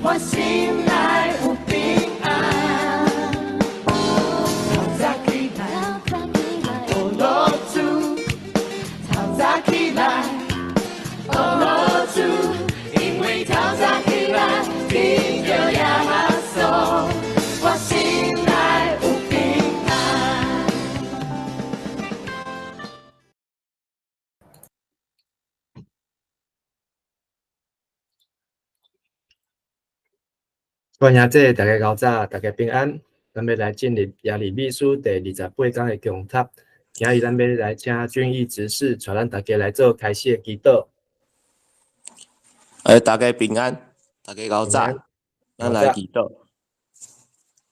我心内有平安。透早起来，学落主，透早起来，学落主，因为透早起来，天就耶稣，我心内有平安。欢迎这大家早早，大家平安。咱要来进入耶利米书第28讲的讲塔。今日咱要来请俊义执事，带咱大家来做开始的祈祷。大家平安，大家早早，咱来祈祷。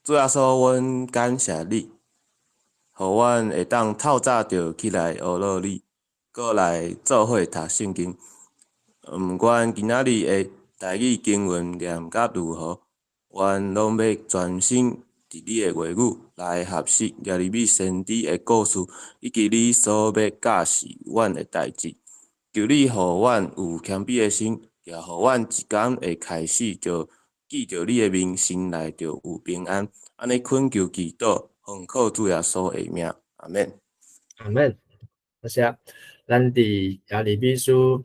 主耶稣，阮感谢你，互阮会当透早就起来学乐你，搁来做伙读圣经。毋管今仔日的台语经文念甲如何，阮拢要专心伫你的话语来学习耶利米先知的故事，以及你所要教示阮的代志。求你互阮有谦卑的心，也互阮一天会开始就记着你的名，心内就有平安。安尼恳求祈祷，奉靠主耶稣的名，阿免。阿免。多谢。咱伫耶利米书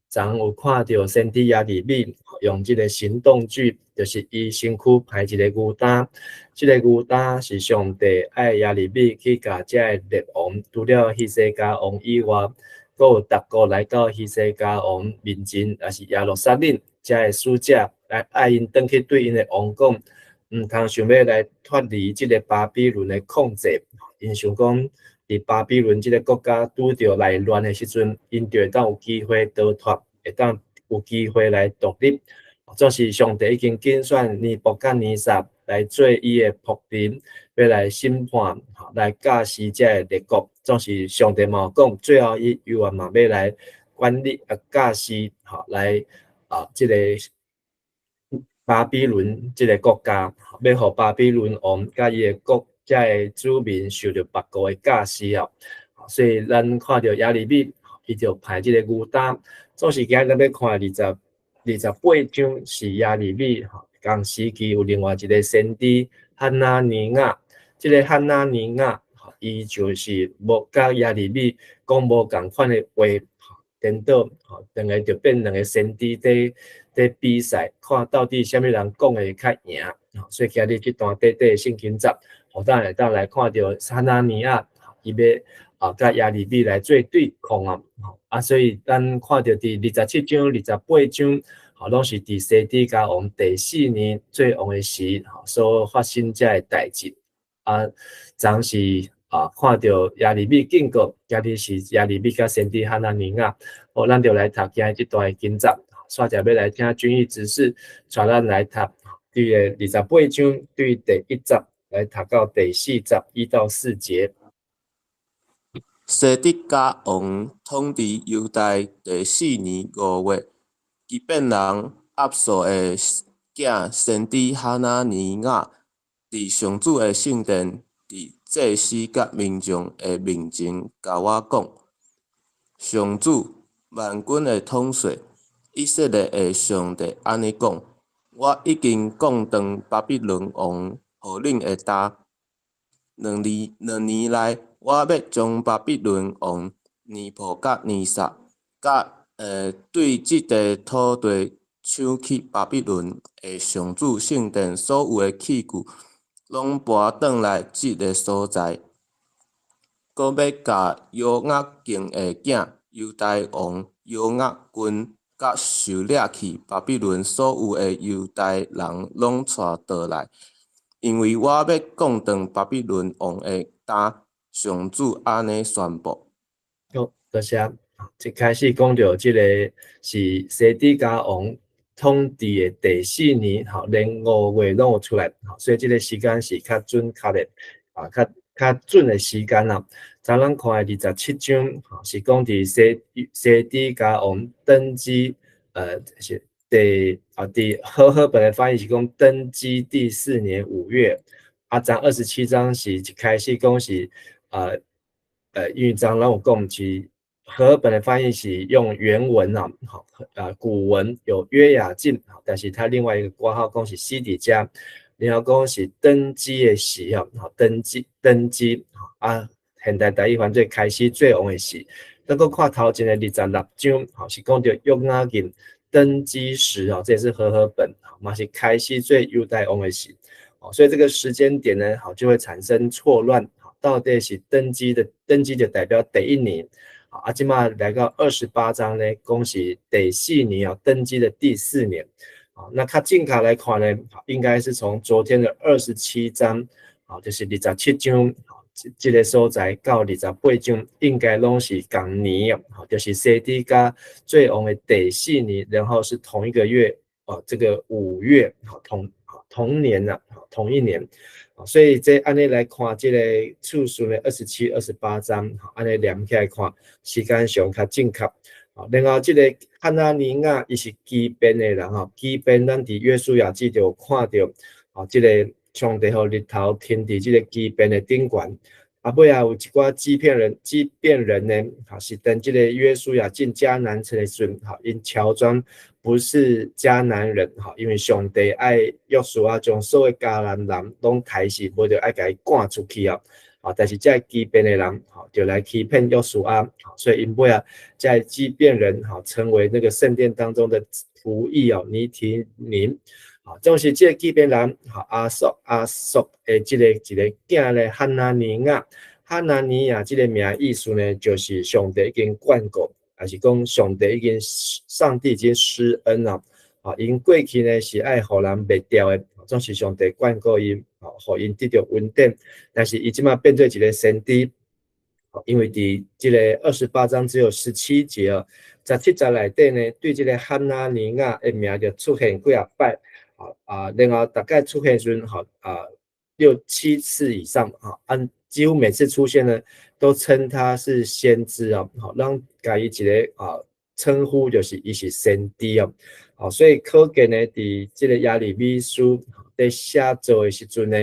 昨有看到先知耶利米用这个行动句，就是伊身躯排一个牛担，这个牛担是上帝爱耶利米去甲这个列王，除了希西家王以外，阁有逐个来到希西家王面前，也是耶路撒冷这个使者来爱因转去对因的王讲，毋通想要来脱离这个巴比伦的控制，因想讲。伫巴比伦这个国家拄着内乱的时阵，因就会当有机会逃脱，会当有机会来独立。总是上帝已经拣选尼布甲尼撒来做伊的仆人，要来审判，来教示这个列国。总是上帝嘛讲，最后伊又嘛要来管理教示，来这个巴比伦这个国家，要互巴比伦王甲伊的国。遮个子民受到别国的教示啊，所以咱看到耶利米，伊就排这个牛担。总是今日咱要看28章是耶利米同时期有另外一个先知汉那尼亚，这个汉那尼亚，伊就是无甲耶利米讲无共款的话，颠倒，两个就变两个先知在比赛，看到底什么人讲的较赢。所以今日这段短短的圣经节。咱会当来看到哈拿尼亚，伊要甲耶利米来做对抗所以咱看到第27章、28章，拢是伫西底家王第4年做王的时，所发生这个代志。昨是看到耶利米警告，今日是耶利米甲先知哈拿尼亚，咱就来读今日这段经节，煞者要来听君义执事，带咱来读第28章对第1节。来读到第4节1到4节。西底家王统治犹大第4年5月，基遍人亚述的囝先知哈拿尼亚伫上主的圣殿，伫祭司甲民众的面前甲我讲：上主万军的统帅以色列的上帝安尼讲：我已经降断巴比伦王。互恁会担2年内，我要将巴比伦王尼布甲尼撒甲对即个土地抢去巴比伦的上主圣殿所有的器具，拢搬转来即个所在。阁要甲约押敬的囝犹大王约押君甲受掠去巴比伦所有的犹大人拢带倒来。因为我要降断巴比伦王的担，上主安尼宣布。好，多谢。一开始讲到这个是西底家王统治的第4年，连5月拢有出来，所以这个时间是较准确的，较准的时间啦。咱看27章，是讲伫西底家王登基，是。好好本来翻译是讲登基第4年5月，咱27章是一开始讲是因为咱有讲是和合本的翻译是用原文啊，好古文有约雅敬，但是它另外一个括号讲是西底家，然后讲是登基的时啊，登基啊，现代台语翻做开始做王的时。再个看头前的26章，是讲到约雅敬登基时啊，这也是和合本，嘛是开始做犹大王的时。所以这个时间点呢，就会产生错乱，到底是登基就代表第一年。即马来到28章呢，恭喜第4年登基的第4年。那较正确来看呢，应该是从昨天的27章，就是27章，这个所在到28章，应该拢是同年就是西底家做王的第4年，然后是同一个月，这个5月，同年同一年。所以这按呢来看，这个次数呢27、28章，按呢连起来看，时间上较正确。然后这个哈拿尼亚伊是基遍的人基遍咱伫约书亚记就有看到，这个上帝和日头天伫这个基遍的顶端。尾有一寡基遍人呢，是等这个约书亚进迦南城的时阵，因乔装不是迦南人，因为上帝爱约书亚将所有迦南人拢抬死，无就爱甲伊赶出去但是这基遍的人就来欺骗约书亚，所以因尾这基遍人成为那个圣殿当中的仆役尼提宁。就是这个基遍人阿索的这个一个囝咧哈拿尼亚这个名意思呢，就是上帝已经眷顾，还是讲上帝已经施恩了。因过去呢是爱互人灭掉的，总是上帝眷顾因，互因得到稳定。但是伊即马变做一个先知，因为伫这个28章只有17节17节内底呢，对这个哈拿尼亚的名就出现几啊摆。然后大概出现时6、7次以上几乎每次出现呢，都称他是先知让家己一个称呼就是伊是先知所以可见呢，伫这个亚利米书在写作的时阵呢，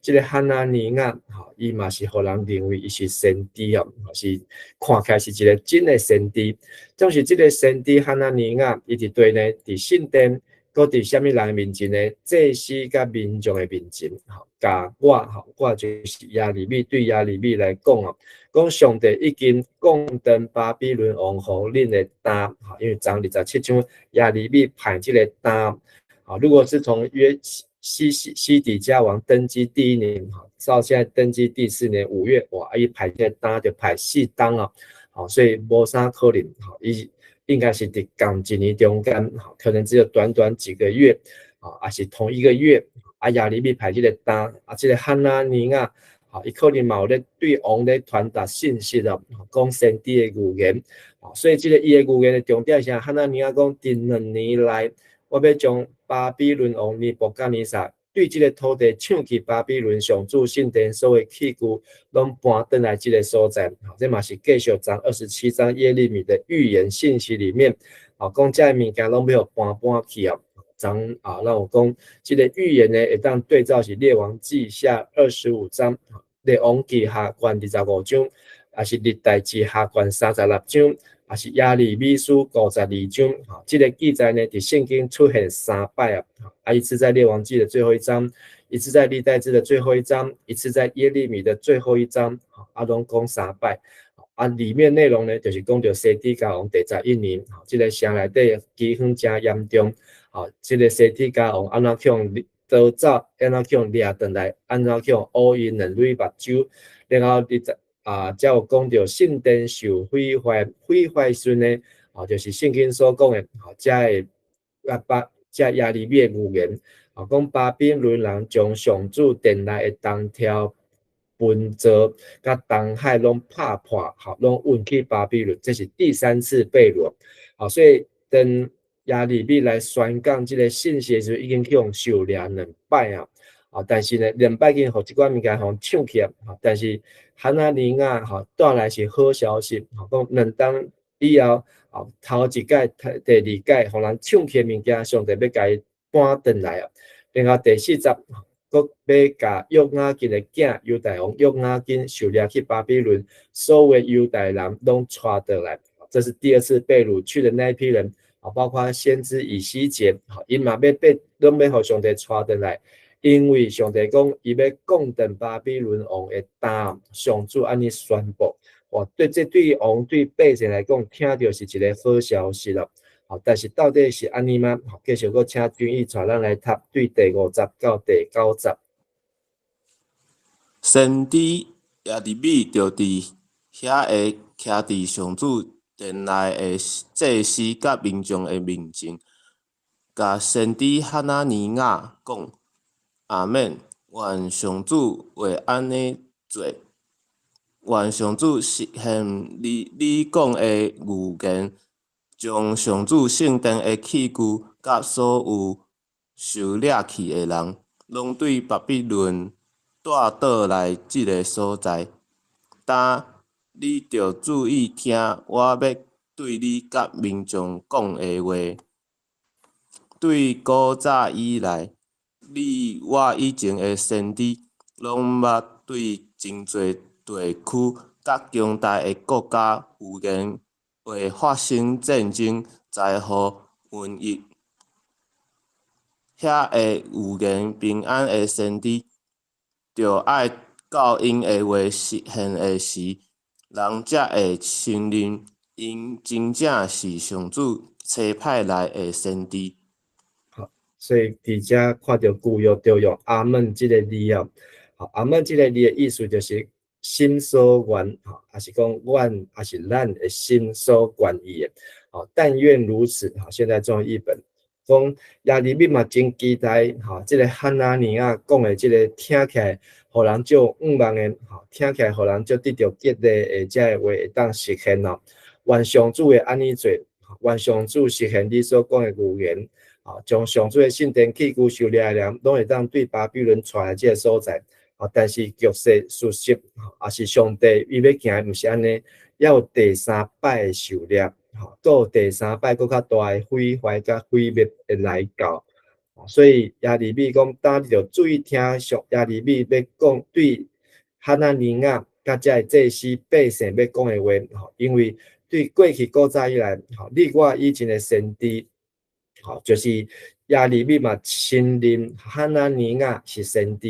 这个哈拿尼亚伊嘛是互人认为伊是先知是看起来是一个真的先知。总是这个先知哈拿尼亚伊伫对呢，伫圣殿。搁伫虾米人面前呢？祭司甲民众的面前，甲我就是亚利米，对亚利米来讲讲上帝已经降登巴比伦王互恁的担，因为章27章亚利米派这个担，如果是从西底家王登基第1年，到现在登基第4年5月，哇，伊派这个担就派4担所以无啥可能伊。应该是伫同一年中间，可能只有短短几个月，还是同一个月，亚利米派这个担，这个哈拿尼亚，伊可能嘛有咧对王咧传达信息讲先知的预言，所以这个伊的预言的重点是哈拿尼亚讲，伫2年内，我要将巴比伦王尼布甲尼撒对这个土地抢去巴比伦上主圣殿所有器具，拢搬回来这个所在。这嘛是继续从27章耶利米的预言信息里面，讲这物件拢要搬去咱有讲这个预言呢，会当对照是列王记下25章、列王记下卷25章，还是历代志下卷36章。也是亚利米书52章，这个记载呢，伫圣经出现3摆一次在列王记的最后一章，一次在历代志的最后一章，一次在耶利米的最后一章，拢讲3摆。里面内容呢，就是讲到西底家王第11年，这个城内底饥荒真严重，这个西底家王安怎去逃走，安怎去掠回来，安怎去乌因两蕊目睭，然后才有讲到圣殿受毁坏时呢，就是圣经所讲的，这亚利米的预言，讲巴比伦人将上主殿内的东条分座甲东海拢拍破，拢运去巴比伦，这是第3次被掳。所以等亚利米来宣讲这个信息的时候，已经去用受掠2摆但是呢，2摆已经互一寡物件互抢去但是哈拿尼亚带来是好消息，讲2当以后头一届、第2届互人抢去的物件，上帝要甲伊搬回来然后第40，佫要甲约雅敬的囝犹大王约雅敬受掠去巴比伦，所有犹大人拢带回来，这是第二次被掳去的那一批人，包括先知以西结，因嘛要被拢要互上帝带回来，因为上帝讲伊要降定巴比伦王的担，上主安尼宣布。这对王对百姓来讲，听到是一个好消息了。但是到底是安尼吗？继续搁请君毅带咱来读对第50到第90。先知耶利米就伫遐个徛伫上主殿内的祭司甲民众的面前，甲先知哈纳尼亚讲：阿免，愿上主为安尼做，愿上主实现你讲的预言，将上主圣殿的器具甲所有受掠去的人，拢对巴比伦带倒来即个所在。但你着注意听我要对你甲民众讲的话。对古早以来，我以前的先知，拢捌对真侪地区甲强大的国家预言会发生战争、灾祸、瘟疫。遐会预言平安的先知，着爱到因的话实现的时，人才会承认因真正是上主差派来的先知。所以伫遮看到旧约就用阿门这个字啊，阿门这个字的意思就是心所愿，还是讲愿，还是咱的心所愿意的。但愿如此。现在中译本讲耶利米嘛真期待，这个哈拿尼亚讲的这个听起来，互人就望的，听起来互人就得到激励的这个话会当实现咯。愿上主会安尼做，愿上主实现你所讲的预言。将上主的圣殿器具收掠的人，拢会当对巴比伦带来这个所在。但是局势事实，也是上帝伊要行，毋是安尼，要有第三摆的受掠，有第三摆搁较大的毁坏甲毁灭的来到。所以耶利米讲，大家着注意听上耶利米要讲对哈拿尼亚甲遮祭司百姓要讲的话，因为对过去古早以来，你我以前的先知。就是耶利米嘛，承认哈拿尼亚是先知，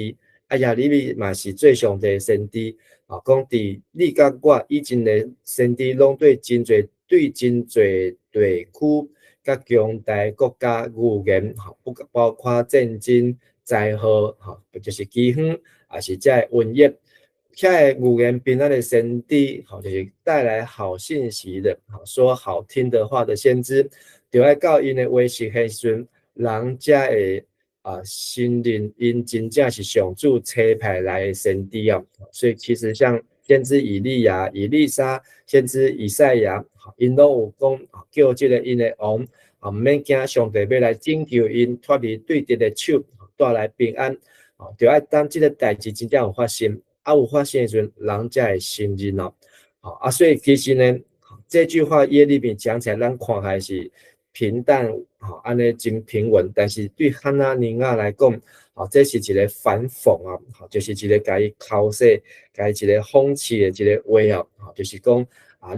耶利米嘛是最上帝的先知。讲伫你甲我以前的先知，拢对真侪地区甲强大国家预言，包括战争、灾祸，就是饥荒，也是遮瘟疫。遐个预言平安的先知，就是带来好信息的，说好听的话的先知。就爱到因的话实现时，人才会信任因真正是上主差派来的先知啊。所以其实像先知以利亚、以利沙、先知以赛亚，因拢有讲叫这个因的王毋免惊，上帝要来拯救因，脱离对敌的手，带来平安。就爱当这个代志真正有发生，有发生的时候，人才会信任咯。所以其实呢，这句话耶利米讲起来，咱看还是平淡，安尼真平稳。但是对哈拿尼亚来讲，这是一个反讽啊，就是一个甲伊口说，甲伊一个讽刺的一个话啊，就是讲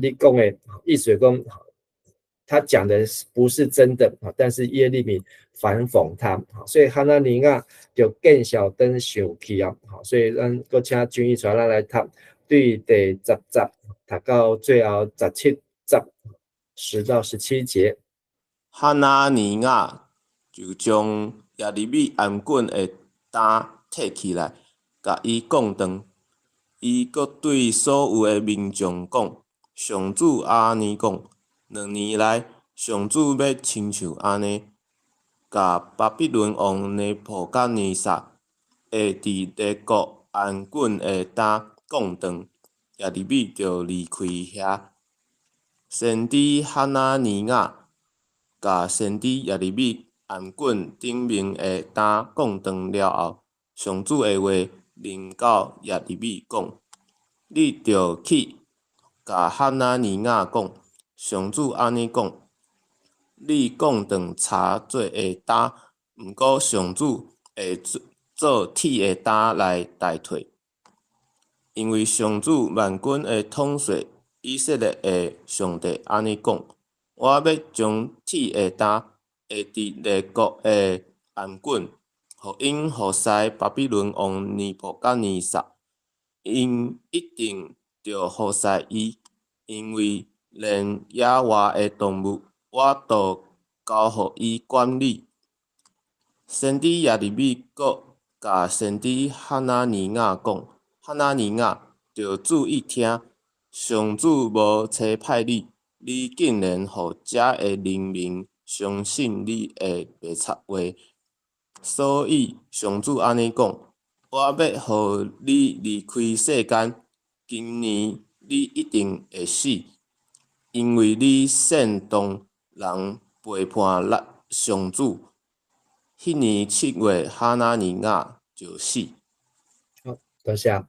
你讲的意思讲，他讲的不是真的，但是耶利米反讽他，所以哈拿尼亚就更小灯生气啊，所以咱搁请君毅传咱来读对第10集，读到最后17集10到17节。哈拿尼亚就将耶利米安棍的担摕起来，甲伊降断。伊阁对所有的民众讲：上主安尼讲，2年来，上主要亲像安尼，甲巴比伦王尼布甲尼撒会伫帝国安棍的担降断，耶利米就离开遐。先知哈拿尼亚甲先知耶利米安棍顶面的担降断了后，上主的话临到耶利米讲：你着去，甲哈拿尼亚讲，上主安尼讲：你降断柴做的担，毋过上主会做铁的担来代替，因为上主万军的统帅以色列的上帝安尼讲：我要将铁的担下伫列国的颔棍，互因互西巴比伦王尼布甲尼撒，因一定着互西伊，因为连野外的动物，我都交互伊管理。先知耶利米阁甲先知哈纳尼亚讲：哈纳尼亚，着注意听，上主无差派你，你竟然互遮的人民相信你的白贼话。所以上主安尼讲：我要互你离开世间，今年你一定会死，因为你煽动人背叛上主。迄年7月，哈纳尼亚就死。好，多谢。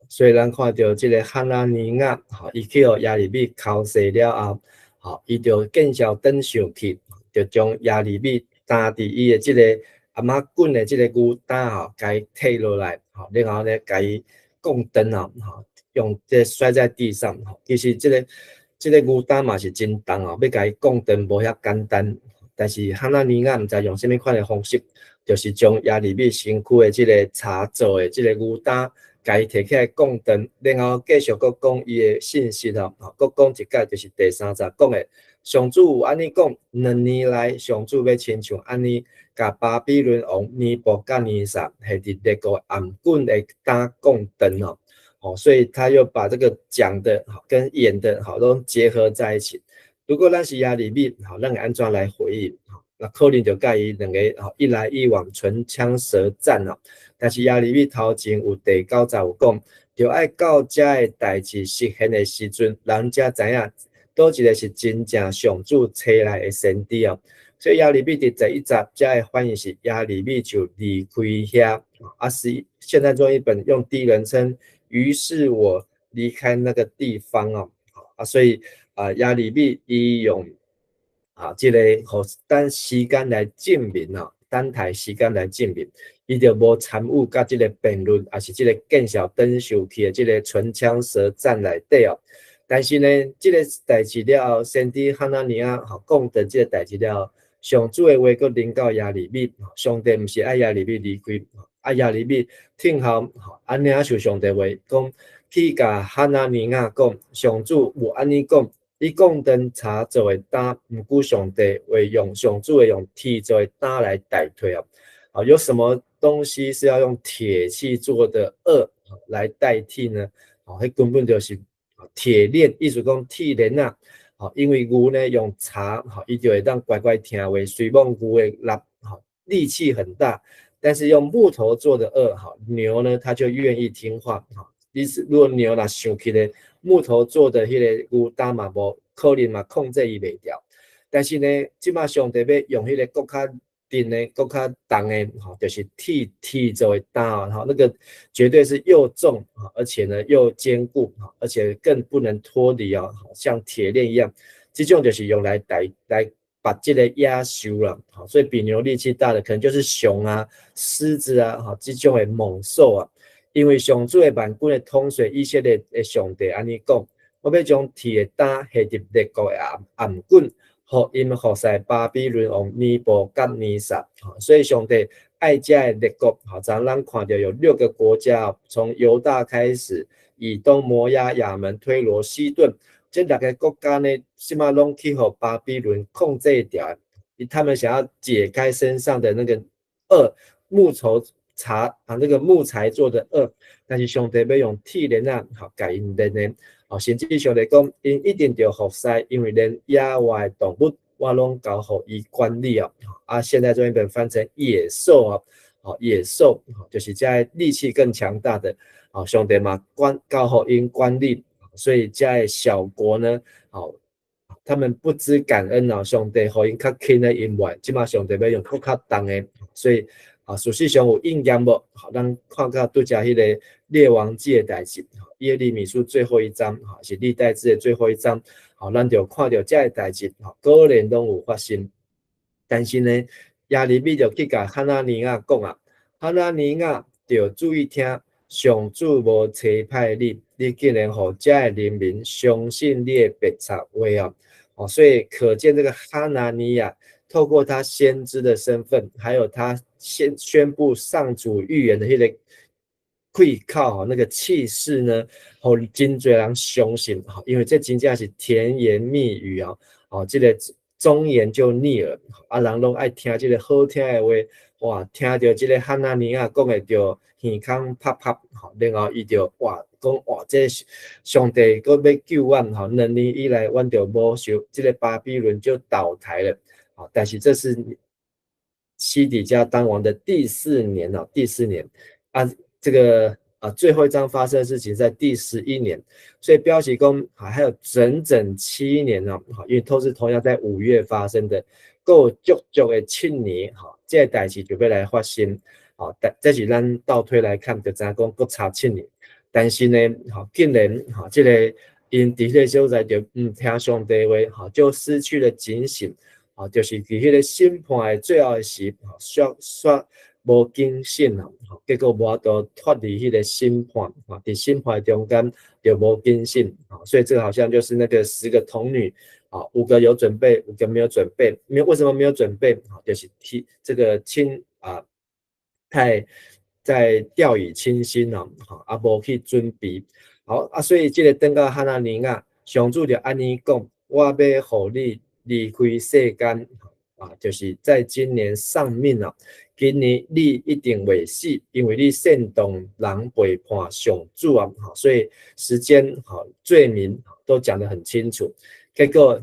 所以咱看到这个哈纳尼亚，伊去互耶利米敲死了后，伊就见效登上去，就将耶利米担伫伊的这个阿妈棍的这个牛担甲伊摕落来，然后呢，甲伊供灯用这摔在地上，其实这个牛担嘛是真重要甲伊供灯无遐简单。但是哈纳尼亚毋知用什么款的方式，就是将耶利米身躯的这个茶做的这个牛担，甲伊摕起来供灯，然后继续佫讲伊的信息佫讲一解，就是第30讲的，上主有安尼讲，2年来上主要亲像安尼，甲巴比伦王尼布甲尼撒下伫列国颔棍的担供灯所以他又把这个讲的跟演的都结合在一起。如果咱是耶利米，咱会安怎来回应？那可能就甲伊两个一来一往唇枪舌战但是耶利米头前有第9节有讲，就爱到遮的代志实现的时阵，人才知影倒一个是真正上主找来的先知所以耶利米第11节遮的翻译是耶利米就离开遐是现代中译本用第一人称，于是我离开那个地方所以耶利米伊用这个等时间来证明等待时间来证明，伊就无参与甲这个辩论，也是这个见效登上去的这个唇枪舌战内底但是呢，这个代志了后，先知哈纳尼亚讲的这个代志了后，上主的话佫临到耶利米，上帝毋是爱耶利米离开，耶利米听候安领受上帝话，讲去甲哈纳尼亚讲，上主有安尼讲。你供灯茶做的担，毋过上帝会用上主会用铁做的担来代替有什么东西是要用铁器做的轭来代替呢？迄根本就是铁链，意思讲铁链因为牛呢用茶伊就会当乖乖听话，虽然牛的力气很大，但是用木头做的轭牛呢它就愿意听话意思如果牛若生气咧。木头做的迄个牛担嘛，无可能嘛控制伊袂掉。但是呢，即马上帝要用迄个更较硬的、更较重的，就是铁做的担那个绝对是又重而且呢又坚固而且更不能脱离像铁链一样。这种就是用来把这个压修了所以比牛力气大的可能就是熊狮子这种的猛兽因为上主的万军的统帅以色列的上帝安尼讲，我要将铁的担下伫列国的颔棍，互因服侍巴比伦王尼布甲尼撒。所以上帝爱遮的列国，咱看到有6个国家，从犹大开始，以东、摩押、亚门、推罗、西顿，这6个国家呢，起码拢去互巴比伦控制掉。他们想要解开身上的那个木头。那个木材做的但是上帝要用铁链甲因链呢甚至上帝讲因一定要服侍，因为连野外动物我拢交互伊管理现在这一本翻成野兽野兽就是在力气更强大的上帝嘛交互因管理，所以在小国呢他们不知感恩上帝互因较轻的因外，即马上帝要用更较重的，所以事实上有应验无？咱看到拄则迄个列王记的代志，耶利米书最后一章是历代志的最后一章，咱就看到这个代志，果然拢有发生。但是呢，耶利米就去甲哈纳尼亚讲哈纳尼亚就注意听，上主无差派你你竟然互遮的人民相信你的白贼话哦，所以可见这个哈拿尼亚透过他先知的身份，还有他宣布上主预言的那个跪靠那个气势呢，互真侪人相信，因为这真正是甜言蜜语这个忠言就逆耳，人拢爱听这个好听的话，哇，听到这个哈拿尼亚讲的就耳孔啪啪，然后伊就哇讲哇，这上帝搁要救阮，2年以来阮就无受这个巴比伦就倒台了，但是这是西底家当王的第4年第4年这个最后一章发生的事情在第11年，所以标题讲还有整整7年因为都是同样在5月发生的，够足足的7年这个代志就要来发生这是咱倒推来看就知影讲搁差7年，但是呢竟然这个因伫迄个所在就唔听上帝话就失去了警醒就是伫迄个审判的最后的时煞无警醒结果无法度脱离迄个审判伫审判中间就无警醒所以这个好像就是那个10个童女5个有准备，5个没有准备，为什么没有准备就是这个太在掉以轻心无去准备所以这个等到哈拿尼亚上主就安尼讲，我要互你离开世间就是在今年丧命今年你一定会死，因为你煽动人背叛上主所以时间罪名都讲得很清楚。结果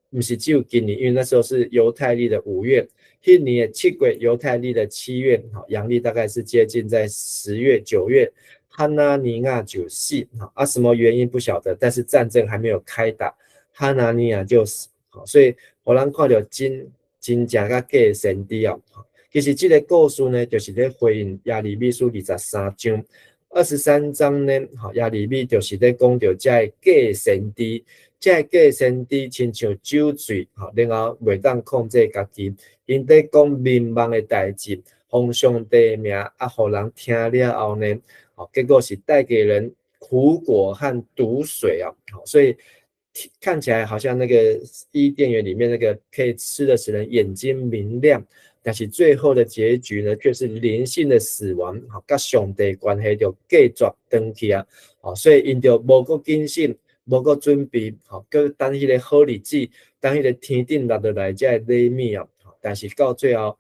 不是只有今年，因为那时候是犹太历的5月，那年的7月，犹太历的7月，阳历大概是接近在10月、9月，哈拿尼亚就死什么原因不晓得，但是战争还没有开打，哈拿尼亚就死所以我们看到真正甲假的先知其实这个故事呢，就是在回应耶利米书23章23章呢，耶利米就是在讲到这个假先知，这个假先知亲像酒醉，然后袂当控制家己，因在讲民望的代志，奉上帝名互人听了后呢，结果是带给人苦果和毒水所以看起来好像那个伊甸园里面那个可以吃的使人眼睛明亮，但是最后的结局呢，却是灵性的死亡，跟上帝关系就继续登去所以因就无够警醒，无够准备，搁等迄个好日子，等迄个天顶落落来这礼物但是到最后，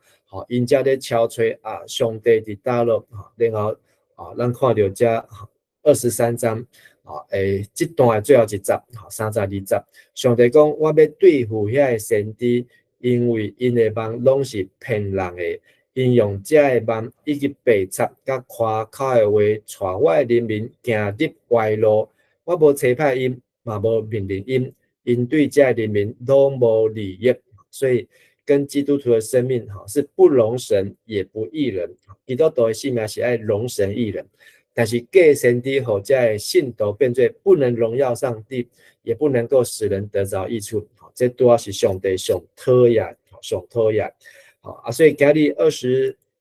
因才咧敲吹上帝伫倒落，然后咱看到这23章。这段的最后一集32节，上帝讲我要对付遐个先知，因为因的梦拢是骗人的，因用这个梦以及白贼甲夸口的话，带我的人民行入歪路。我无差派因，嘛无命令因，因对这人民都无利益，所以跟基督徒的生命是不容神也不义人。基督徒的性命是爱容神义人。但是假先知后在信徒变做不能荣耀上帝，也不能够使人得着益处，这都是上帝上讨厌，所以今日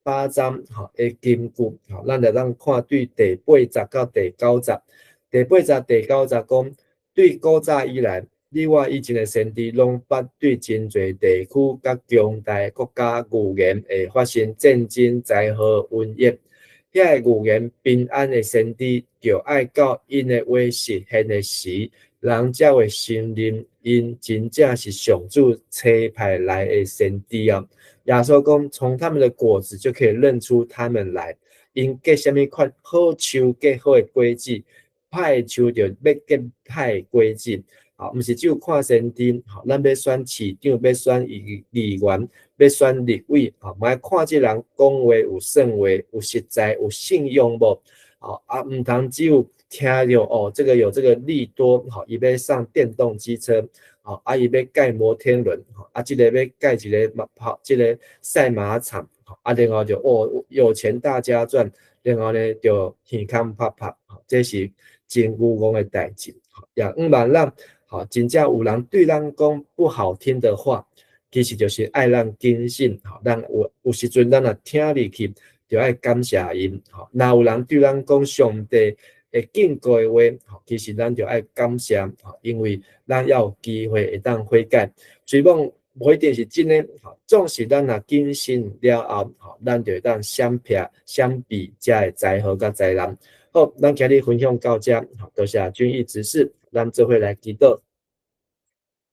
28章的金句，咱就当看对第8节到第9节，第8节第9节讲，对古早以来，你我以前的先知拢捌对真侪地区甲强大国家预言会发生战争、灾祸、瘟疫。遐个预言平安的先知，就爱到因的话实现的时，人才会信任因真正是上主差派来的先知耶稣讲，从他们的果子就可以认出他们来。因结什么款好树结好的果子，歹树就要结歹的果子。不是只有看先知，咱要选市长，要选议员，要选立委，买看这人讲话有算话，有实在，有信用无？唔通只有听到这个有这个利多，伊要上电动机车，伊要盖摩天轮，这个要盖一个这个赛马场，然后就有钱大家赚，然后呢就耳孔啪啪，这是真有讲的代志，也毋茫咱。真正有人对咱讲不好听的话，其实就是爱咱警醒。咱有时阵咱若听入去，就爱感谢因。若有人对咱讲上帝会警告的话，其实咱就要感谢，因为咱要有机会会当悔改。虽然无一定是真的，总是咱若谨慎了后，咱就会当闪避遮的灾祸甲灾难。好，咱今日分享到这，多谢俊义执事，咱做伙来祈祷。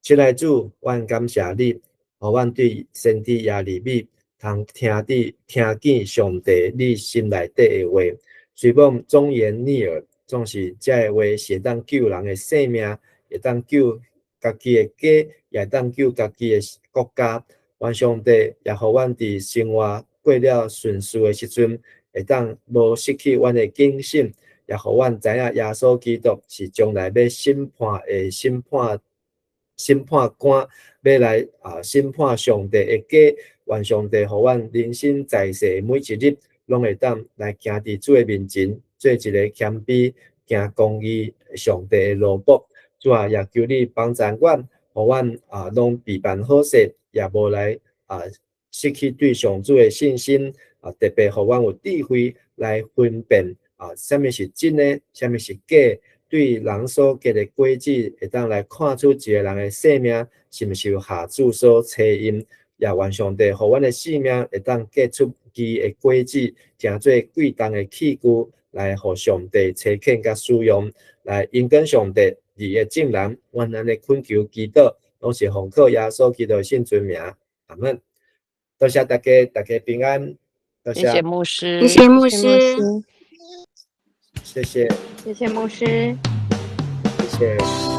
亲爱的主，阮感谢你，互阮对先知耶利米通听见上帝你心内底的话，虽然忠言逆耳，总是这个话是会当救人的性命，会当救家己的家，也会当救家己的国家。愿上帝也互阮伫生活过了顺遂的时阵，会当无失去阮的警醒，也互阮知影耶稣基督是将来要审判的审判官，要来审判上帝的家。愿上帝互阮人生在世每一日，拢会当来行伫主的面前，做一个谦卑、行公义上帝的奴仆。主啊，也求你帮助阮，互阮拢备办好势，也无来失去对上主的信心。特别互阮有智慧来分辨什么是真的，什么是假。对人所结的果子，会当来看出一个人的性命是毋是有下主所测验。也愿上帝互阮的性命会当结出其的果子，成做贵重的器具，来互上帝差遣甲使用，来因跟上帝义的证人。阮安尼恳求祈祷，拢是奉靠耶稣基督的圣尊名，阿门。多谢大家，大家平安。多谢谢牧师，谢谢牧师，谢谢，谢谢牧师。谢谢。